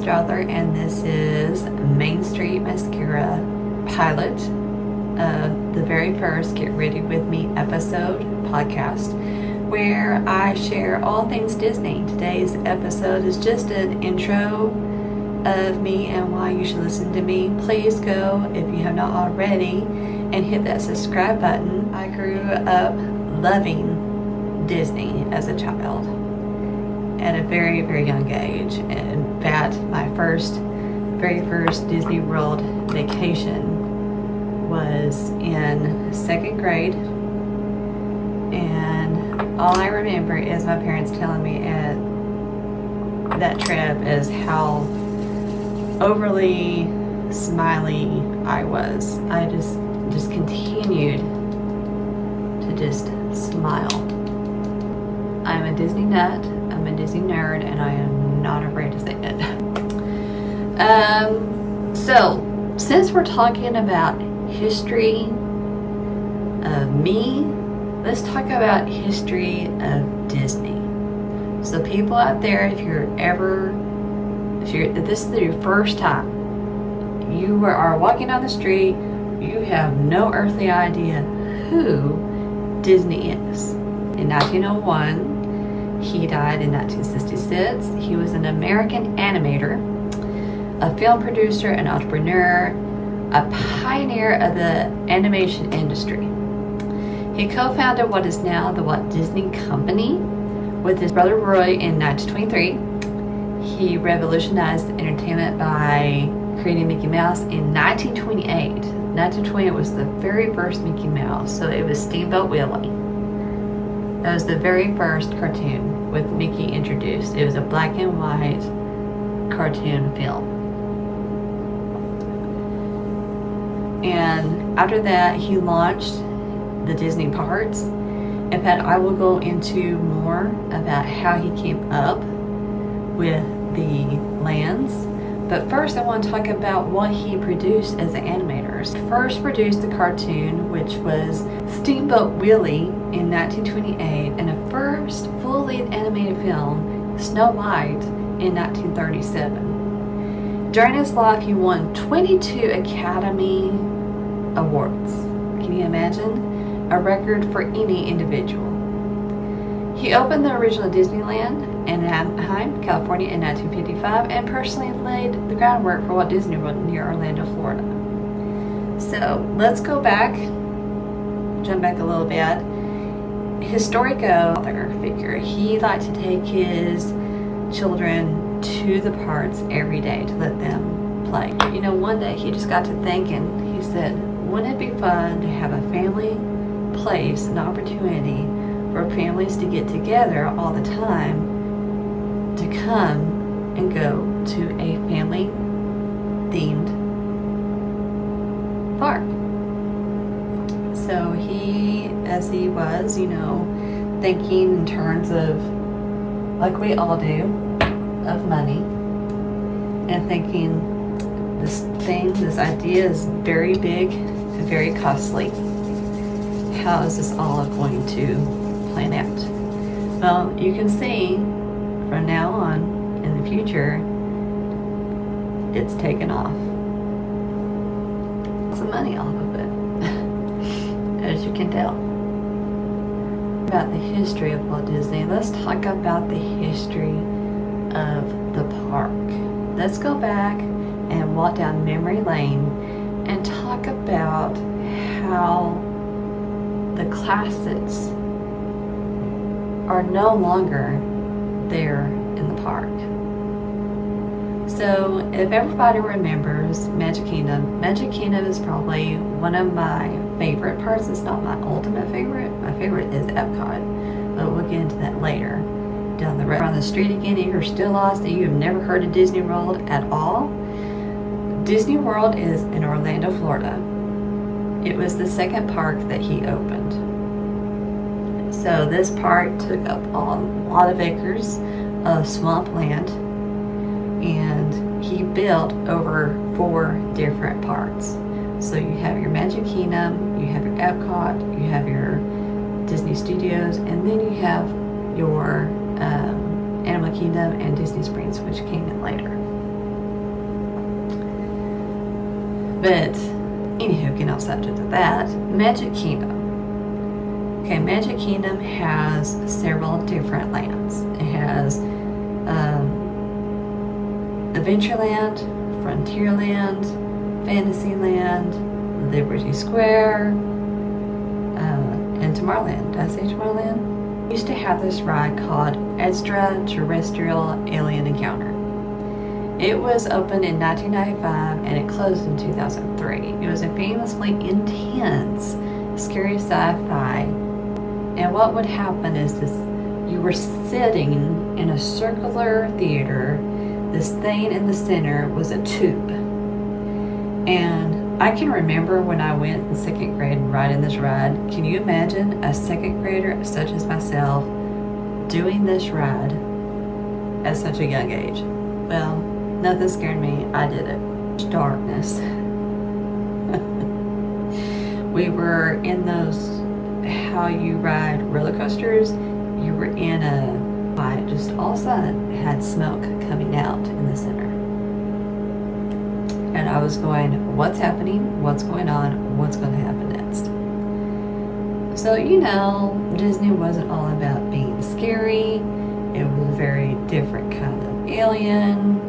Sister Author, and this is Main Street Mascara pilot of the very first Get Ready With Me episode podcast, where I share all things Disney. Today's episode is just an intro of me and why you should listen to me. Please go, if you have not already, and hit that subscribe button. I grew up loving Disney as a child at a very, very young age. In fact, my very first Disney World vacation was in second grade, and all I remember is my parents telling me at that trip is how overly smiley I was. I just continued to just smile. I'm a Disney nut, I'm a Disney nerd, and I am not afraid to say it. So, since we're talking about history of me, let's talk about history of Disney. So people out there, if this is your first time, you are walking down the street, you have no earthly idea who Disney is. In 1901, he died in 1966. He was an American animator, a film producer, an entrepreneur, a pioneer of the animation industry. He co-founded what is now the Walt Disney Company with his brother Roy in 1923. He revolutionized entertainment by creating Mickey Mouse in 1928. 1928 was the very first Mickey Mouse, so it was Steamboat Willie. That was the very first cartoon with Mickey introduced. It was a black and white cartoon film. And after that, he launched the Disney parks. In fact, I will go into more about how he came up with the lands. But first, I want to talk about what he produced as an animator. He first produced the cartoon, which was Steamboat Willie in 1928, and a first fully animated film, Snow White, in 1937. During his life, he won 22 Academy Awards. Can you imagine? A record for any individual. He opened the original Disneyland in Anaheim, California in 1955, and personally laid the groundwork for Walt Disney World near Orlando, Florida. So let's go back, jump back a little bit. Historical figure. He liked to take his children to the parks every day to let them play. You know, one day he just got to thinking, he said, wouldn't it be fun to have a family place, an opportunity for families to get together all the time to come and go to a family themed park. So he, as he was, thinking in terms of, like we all do, of money, and thinking this idea is very big and very costly. How is this all going to plan out? Well, you can see from now on in the future, it's taken off. Some money off of it, as you can tell. About the history of Walt Disney, let's talk about the history of the park. Let's go back and walk down memory lane and talk about how the classics are no longer there in the park. So if everybody remembers Magic Kingdom is probably one of my favorite parts. It's not my ultimate favorite. My favorite is Epcot, but we'll get into that later. Down the road, on the street again, if you're still lost and you have never heard of Disney World at all, Disney World is in Orlando, Florida. It was the second park that he opened. So this park took up a lot of acres of swampland, and he built over 4 different parks. So you have your Magic Kingdom, you have your Epcot, you have your Disney Studios, and then you have your Animal Kingdom and Disney Springs, which came in later. But anywho, get off subject of that. Magic Kingdom. Okay, Magic Kingdom has several different lands. It has Adventureland, Frontierland, Fantasyland, Liberty Square, and Tomorrowland. Did I say Tomorrowland? We used to have this ride called Extraterrestrial Alien Encounter. It was opened in 1995 and it closed in 2003. It was a famously intense, scary sci-fi. And what would happen is this: you were sitting in a circular theater. This thing in the center was a tube. And I can remember when I went in second grade riding this ride. Can you imagine a second grader such as myself doing this ride at such a young age? Well, nothing scared me. I did it. Darkness. We were in those how you ride roller coasters. You were in a light, just all of a sudden had smoke coming out in the center. And I was going, what's happening? What's going on? What's going to happen next? So, you know, Disney wasn't all about being scary. It was a very different kind of alien,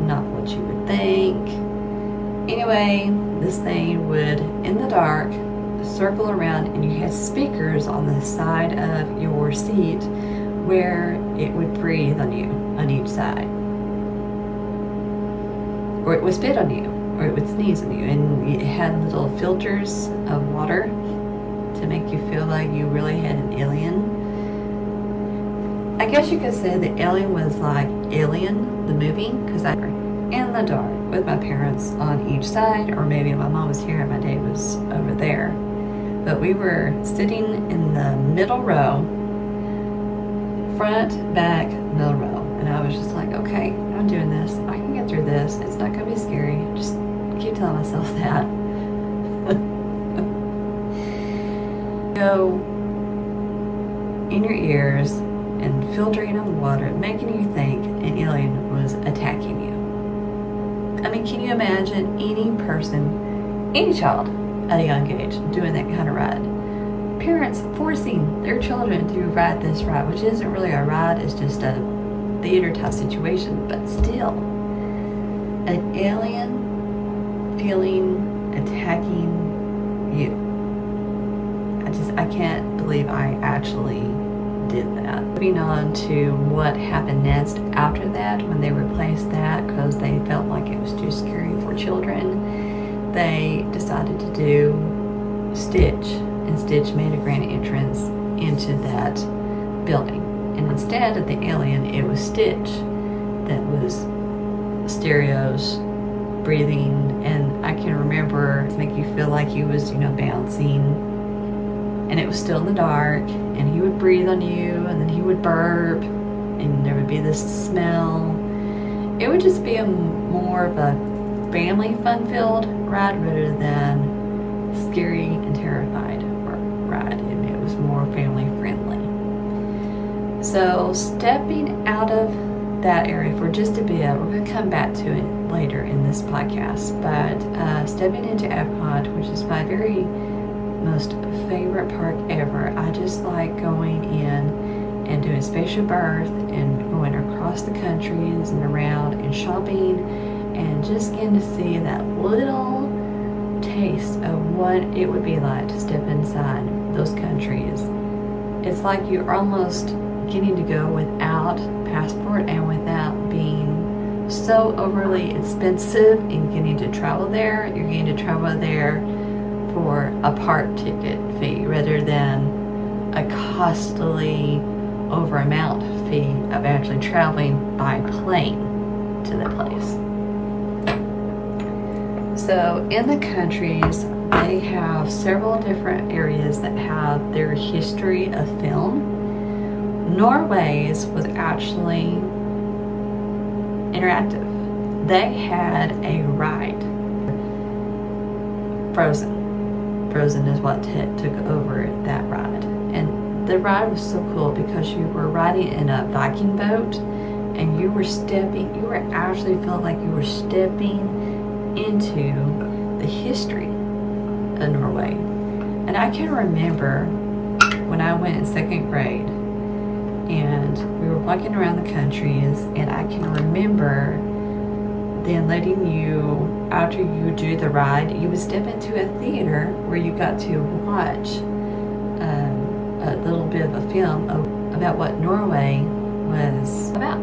not what you would think. Anyway, this thing would, in the dark, circle around, and you had speakers on the side of your seat where it would breathe on you on each side. Or it would spit on you, or it would sneeze on you, and it had little filters of water to make you feel like you really had an alien. I guess you could say the alien was like Alien, the movie, because I was in the dark with my parents on each side, or maybe my mom was here and my dad was over there. But we were sitting in the middle row, front, back, middle row. And I was just like, okay, I'm doing this. I can get through this. It's not going to be scary. Just keep telling myself that. Go in your ears and filtering on the water, making you think an alien was attacking you. I mean, can you imagine any person, any child at a young age doing that kind of ride? Parents forcing their children to ride this ride, which isn't really a ride, it's just a theater type situation, but still, an alien feeling attacking you. I can't believe I actually did that. Moving on to what happened next after that, when they replaced that because they felt like it was too scary for children, they decided to do Stitch, and Stitch made a grand entrance into that building. And instead of the alien, it was Stitch that was stereos, breathing, and I can remember make you feel like he was, bouncing. And it was still in the dark, and he would breathe on you, and then he would burp, and there would be this smell. It would just be more of a family fun-filled ride rather than scary and terrified ride, and it was more family friendly. So stepping out of that area for just a bit, we're going to come back to it later in this podcast, but stepping into Epcot, which is my very most favorite park ever. I just like going in and doing Spaceship Earth and going across the countries and around and shopping and just getting to see that little taste of what it would be like to step inside those countries. It's like you're almost getting to go without passport and without being so overly expensive in getting to travel there. You're getting to travel there for a park ticket fee rather than a costly over amount fee of actually traveling by plane to the place. So in the countries, they have several different areas that have their history of film. Norway's was actually interactive. They had a ride, Frozen. Frozen is what took over that ride. And the ride was so cool because you were riding in a Viking boat and you were actually felt like you were stepping into the history of Norway. And I can remember when I went in 2nd grade and we were walking around the countries, and I can remember then letting you, after you do the ride, you would step into a theater where you got to watch a little bit of a film about what Norway was about.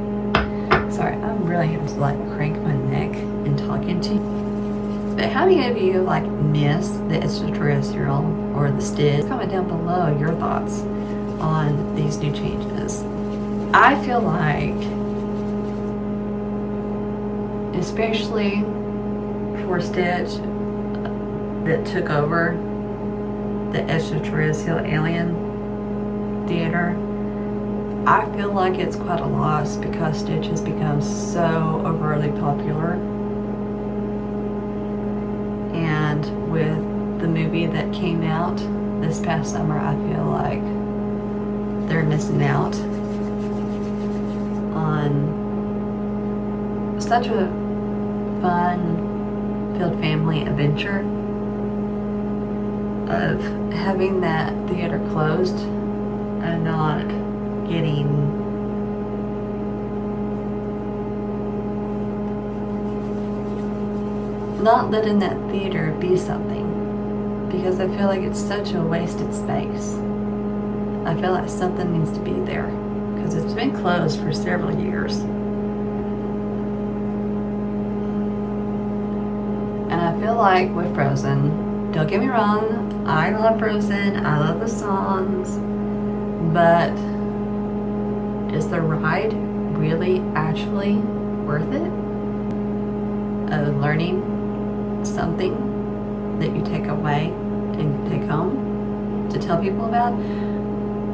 Sorry, I'm really having to like crank my neck and talking to you. But how many of you like miss the extraterrestrial or the Stitch? Comment down below your thoughts on these new changes. I feel like, especially for Stitch, that took over the extraterrestrial alien theater, I feel like it's quite a loss because Stitch has become so overtly popular. And with the movie that came out this past summer, I feel like they're missing out on such a fun-filled family adventure of having that theater closed and not getting not letting that theater be something, because I feel like it's such a wasted space. I feel like something needs to be there because it's been closed for several years. And I feel like with Frozen, don't get me wrong, I love Frozen, I love the songs, but is the ride really actually worth it? Of learning something that you take away and take home to tell people about?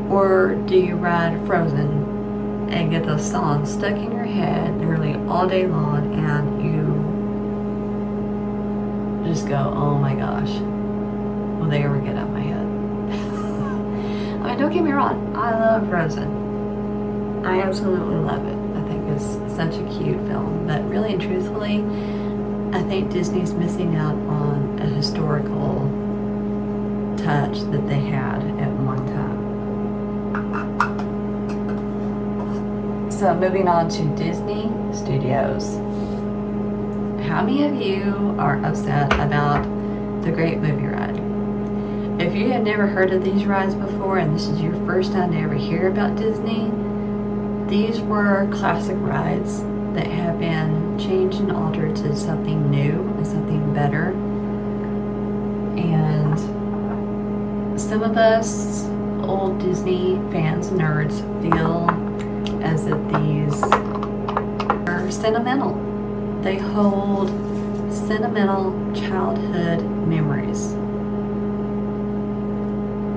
Or do you ride Frozen and get those songs stuck in your head nearly all day long and you just go, oh my gosh, will they ever get out of my head? I mean, don't get me wrong, I love Frozen. I absolutely love it. I think it's such a cute film, but really and truthfully, I think Disney's missing out on a historical touch that they had at one time. So moving on to Disney Studios. How many of you are upset about the Great Movie Ride? If you have never heard of these rides before and this is your first time to ever hear about Disney, these were classic rides that have been changed and altered to something new and something better. And some of us old Disney fans, nerds, feel as if these are sentimental. They hold sentimental childhood memories.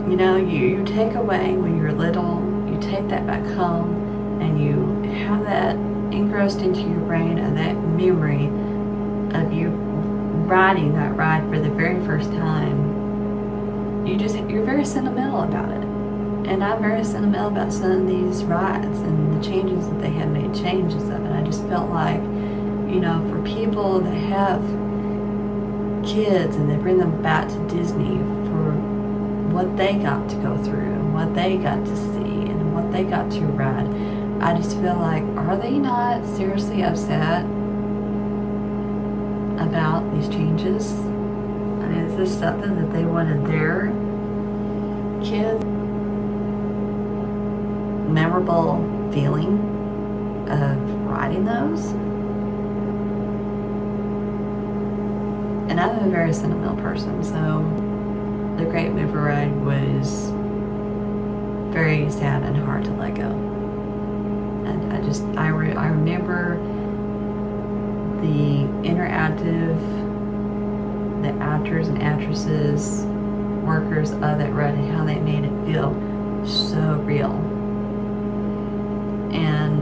You know, you take away when you're little, you take that back home, and you have that engrossed into your brain and that memory of you riding that ride for the very first time. You're very sentimental about it. And I'm very sentimental about some of these rides and the changes that they have made changes of it. I just felt like, you know, for people that have kids and they bring them back to Disney for what they got to go through and what they got to see and what they got to ride, I just feel like, are they not seriously upset about these changes? I mean, is this something that they wanted their kids? Memorable feeling of riding those? And I'm a very sentimental person, so the Great Movie Ride was very sad and hard to let go. And I remember the interactive, the actors and actresses, workers of that ride, and how they made it feel so real. And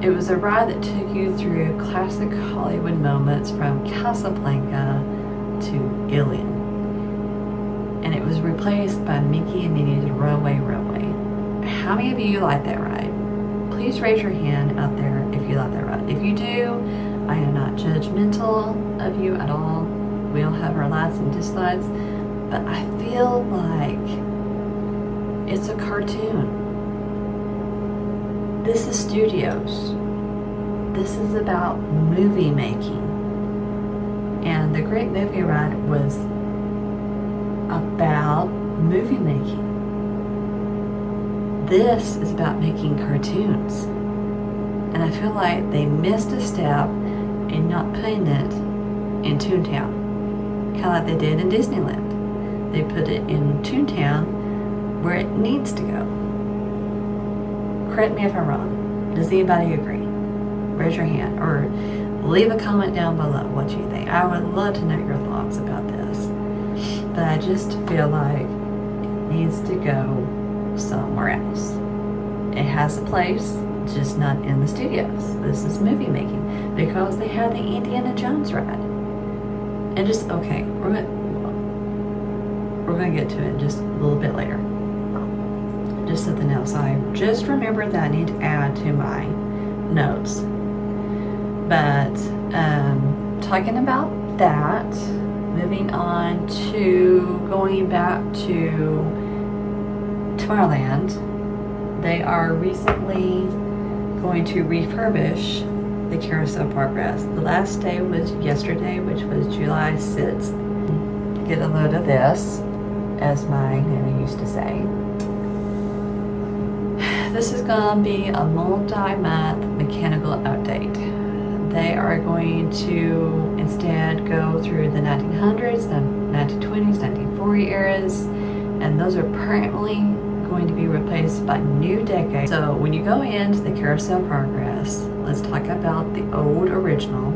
it was a ride that took you through classic Hollywood moments from Casablanca to Ilion. And it was replaced by Mickey and Minnie's Runaway Railway. How many of you like that ride? Please raise your hand out there if you like that ride. If you do, I am not judgmental of you at all. We all have our likes and dislikes, but I feel like it's a cartoon. This is studios. This is about movie making. And the Great Movie Ride was about movie making. This is about making cartoons. And I feel like they missed a step in not putting it in Toontown. Kind of like they did in Disneyland. They put it in Toontown where it needs to go. Correct me if I'm wrong. Does anybody agree? Raise your hand or leave a comment down below what you think. I would love to know your thoughts about this. But I just feel like it needs to go somewhere else. It has a place, just not in the studios. This is movie making because they had the Indiana Jones ride. And just, okay, we're gonna get to it just a little bit later. Just something else. I just remembered that I need to add to my notes. But talking about that, moving on to going back to Tomorrowland, they are recently going to refurbish the Carousel Progress. The last day was yesterday, which was July 6th. Get a load of this, as my nanny used to say. This is going to be a multi-month mechanical update. They are going to instead go through the 1900s, the 1920s, 1940 eras, and those are permanently going to be replaced by new decades. So when you go into the Carousel Progress, let's talk about the old original.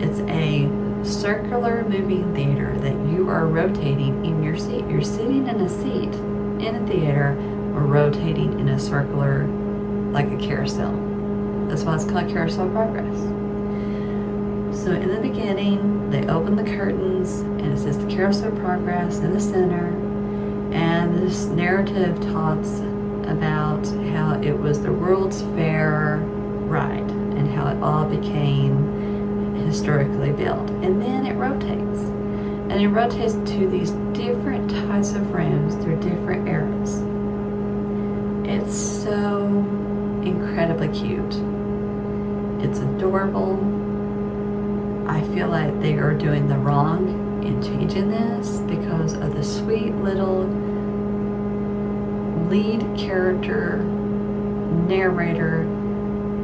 It's a circular moving theater that you are rotating in your seat. You're sitting in a seat in a theater or rotating in a circular, like a carousel. That's why it's called Carousel Progress. So in the beginning, they open the curtains and it says the Carousel Progress in the center. And this narrative talks about how it was the World's Fair ride and how it all became historically built. And then it rotates. And it rotates to these different types of rooms through different eras. It's so incredibly cute. It's adorable. I feel like they are doing the wrong in changing this because of the sweet little lead character narrator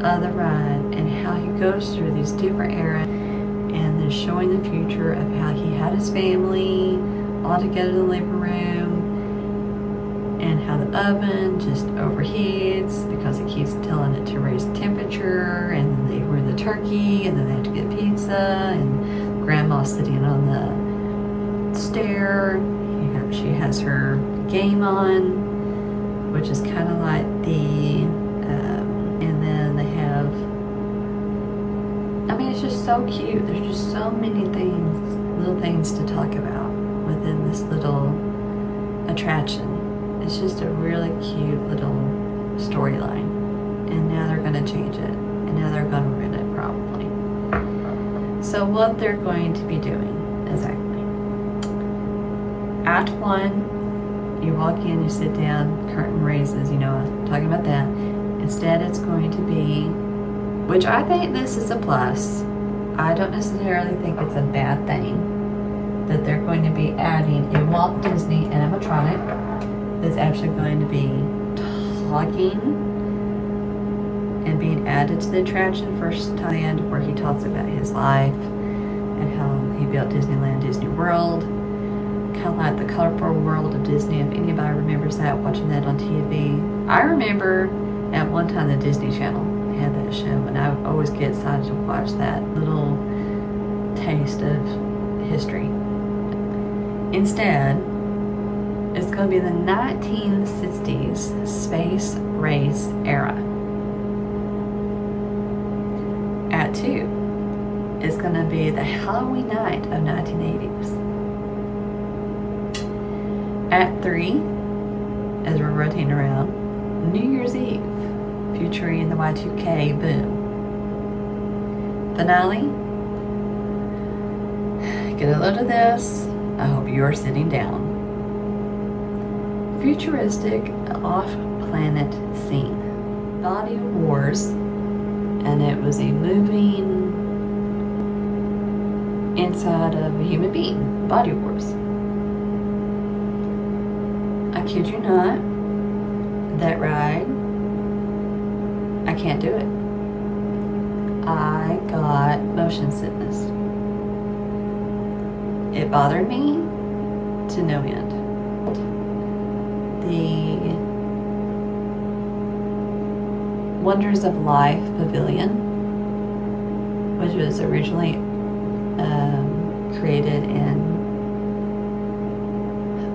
of the ride and how he goes through these different eras and then showing the future of how he had his family all together in the living room and how the oven just overheats because it keeps telling it to raise the temperature, and then they ruin the turkey and then they have to get pizza, and grandma's sitting on the stair. She has her game on, which is kind of like the and then they have, I mean, it's just so cute. There's just so many things, little things to talk about within this little attraction. It's just a really cute little storyline, and now they're going to change it, and now they're going to ruin it probably. So what they're going to be doing exactly. Act 1, you walk in, you sit down, curtain raises, you know, I'm talking about that. Instead, it's going to be, which I think this is a plus. I don't necessarily think it's a bad thing that they're going to be adding a Walt Disney animatronic that's actually going to be talking and being added to the attraction first time, where he talks about his life and how he built Disneyland, Disney World. Kind of like the colorful world of Disney, if anybody remembers that, watching that on TV. I remember at one time the Disney Channel had that show, and I would always get excited to watch that little taste of history. Instead, it's going to be the 1960s space race era. Act 2 is going to be the Halloween night of 1980s. Act 3, as we're rotating around, New Year's Eve, featuring the Y2K boom. finale. Get a load of this. I hope you are sitting down. Futuristic off-planet scene. Body Wars, and it was a moving inside of a human being. Body Wars. I kid you not, that ride, I can't do it. I got motion sickness. It bothered me to no end. The Wonders of Life Pavilion, which was originally created in,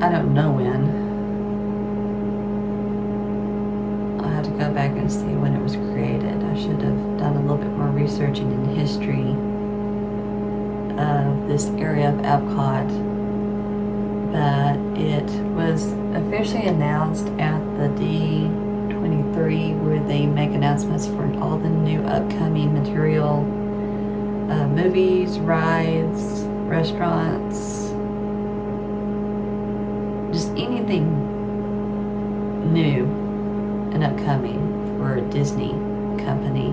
I don't know when. I'll have to go back and see when it was created. I should have done a little bit more researching in history of this area of Epcot, but it was officially announced at the D23, where they make announcements for all the new upcoming material, movies, rides, restaurants, just anything new and upcoming for a Disney company.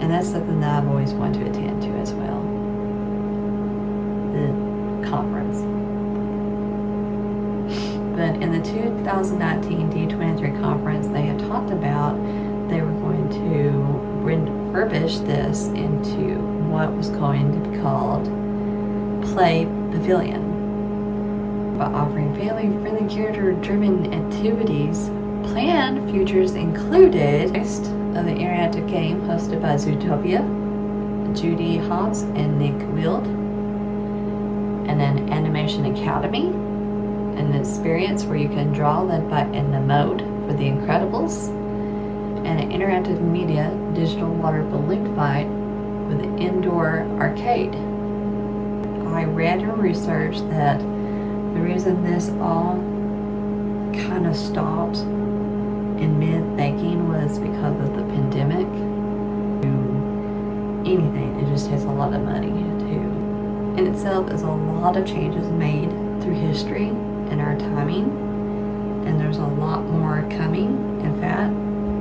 And that's something that I've always wanted to attend to as well. The conference. But in the 2019 D23 conference, they had talked about they were going to refurbish this into what was going to be called Play Pavilion. By offering family-friendly, character-driven activities, planned futures included of an interactive game hosted by Zootopia, Judy Hobbs and Nick Wild, and an animation academy, an experience where you can draw led by in the mode for The Incredibles, and an interactive media digital water balloon fight with an indoor arcade. I read and researched that the reason this all kind of stopped in mid-thinking was because of the pandemic. Anything, it just takes a lot of money to. In itself is a lot of changes made through history and our timing, and there's a lot more coming. In fact,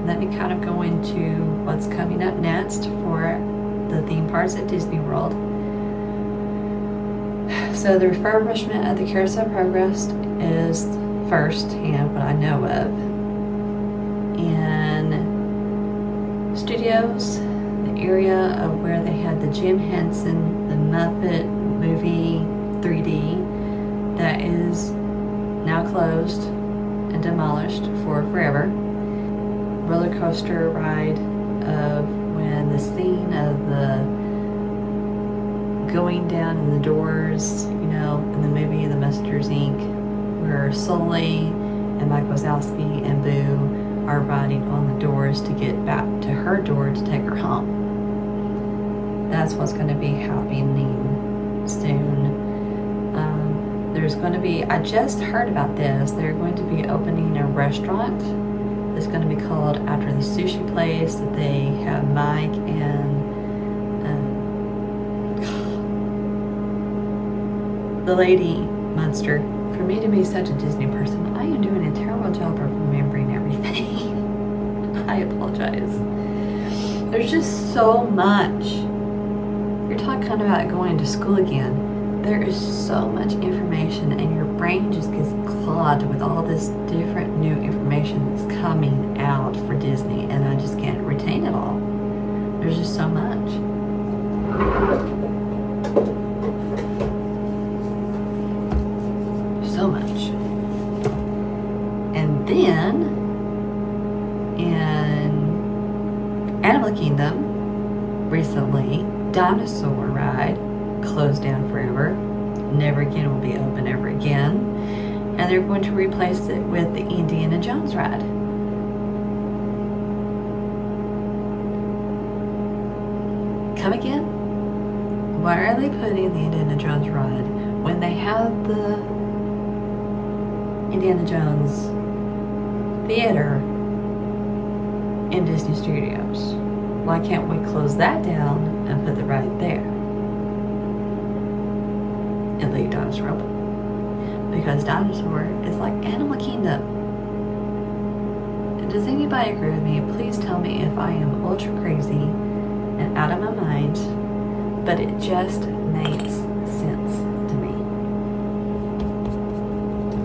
let me kind of go into what's coming up next for the theme parks at Disney World. So the refurbishment of the Carousel Progress is firsthand what I know of. In studios, the area of where they had the Jim Henson, the Muppet movie 3D, that is now closed and demolished for forever. Roller coaster ride of when the scene of the going down in the doors, in the movie The Monsters Inc., where Sully and Mike Wazowski and Boo are riding on the doors to get back to her door to take her home. That's what's going to be happening soon. There's going to be, I just heard about this, they're going to be opening a restaurant that's going to be called after the sushi place that they have Mike and the lady Munster. For me to be such a Disney person, I am doing a terrible job of remembering everything. I apologize. There's just so much. You're talking about going to school again. There is so much information and your brain just gets clogged with all this different new information that's coming out for Disney, and I just can't retain it all. There's just so much. So much. And then in Animal Kingdom recently, Dinosaur Ride closed down forever. Never again will be open ever again. And they're going to replace it with the Indiana Jones ride. Come again? Why are they putting the Indiana Jones ride when they have the Indiana Jones theater in Disney Studios? Why can't we close that down and put the ride there and leave Dinosaur open. Because Dinosaur is like Animal Kingdom. Does anybody agree with me? Please tell me if I am ultra crazy and out of my mind, but it just makes sense to me.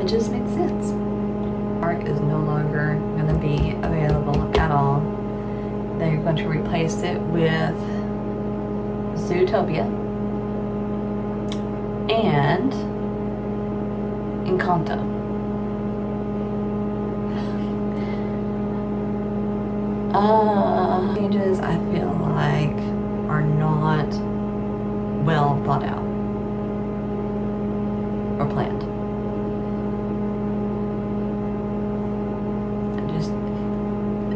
It just makes sense. Park is no longer going to be available at all. They're going to replace it with Zootopia and Encanto. Changes I feel like are not well thought out or planned.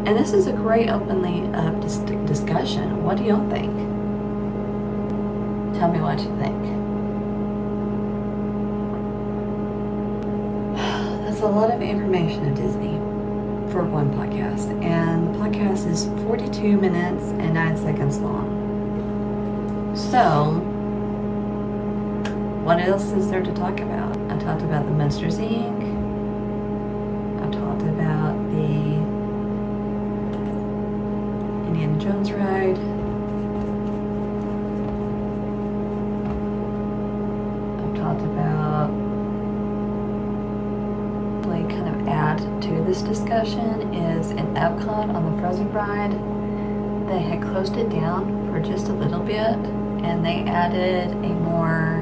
And this is a great openly up discussion. What do y'all think? Tell me what you think. That's a lot of information of Disney for one podcast, and the podcast is 42 minutes and 9 seconds long. So, what else is there to talk about? I talked about the Monsters Inc. I talked about the Indiana Jones ride. I've talked about, kind of add to this discussion is in Epcot on the Frozen ride, they had closed it down for just a little bit, and they added a more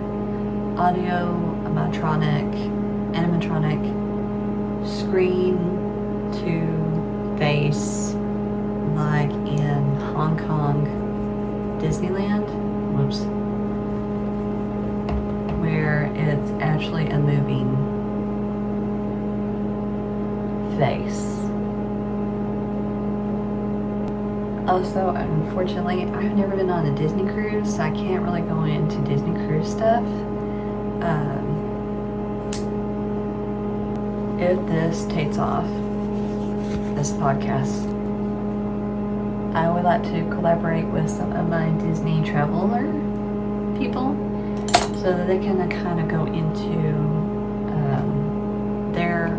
animatronic screen to face, like in Hong Kong Disneyland, where it's actually a moving face. Also, unfortunately, I've never been on a Disney cruise, so I can't really go into Disney cruise stuff. If this takes off, this podcast, I would like to collaborate with some of my Disney traveler people so that they can kind of go into their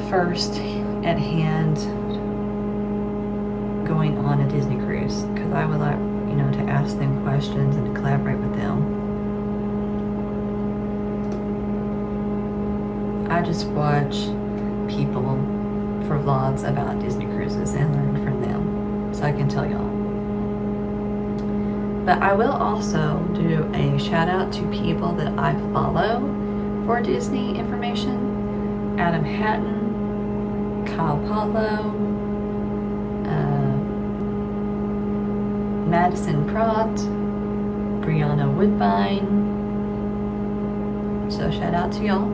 first at hand going on a Disney cruise, because I would like, to ask them questions and to collaborate with them. I just watch people for vlogs about Disney cruises and learn from them, so I can tell y'all. But I will also do a shout out to people that I follow for Disney information. Adam Hatton, Kyle Paulo, Madison Pratt, Brianna Woodbine. So shout out to y'all.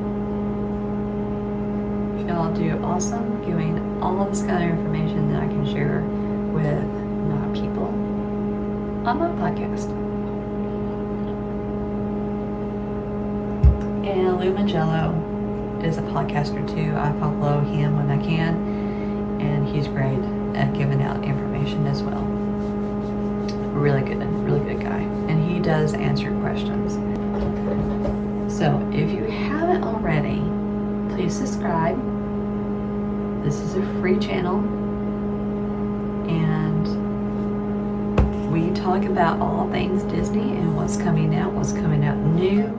Y'all do awesome giving all this kind of information that I can share with my people on my podcast. And Lou Mangello is a podcaster too. I follow him when I can, and he's great at giving out information as well. Really good guy, and he does answer questions. So if you haven't already, please subscribe. This is a free channel, and we talk about all things Disney and what's coming out new.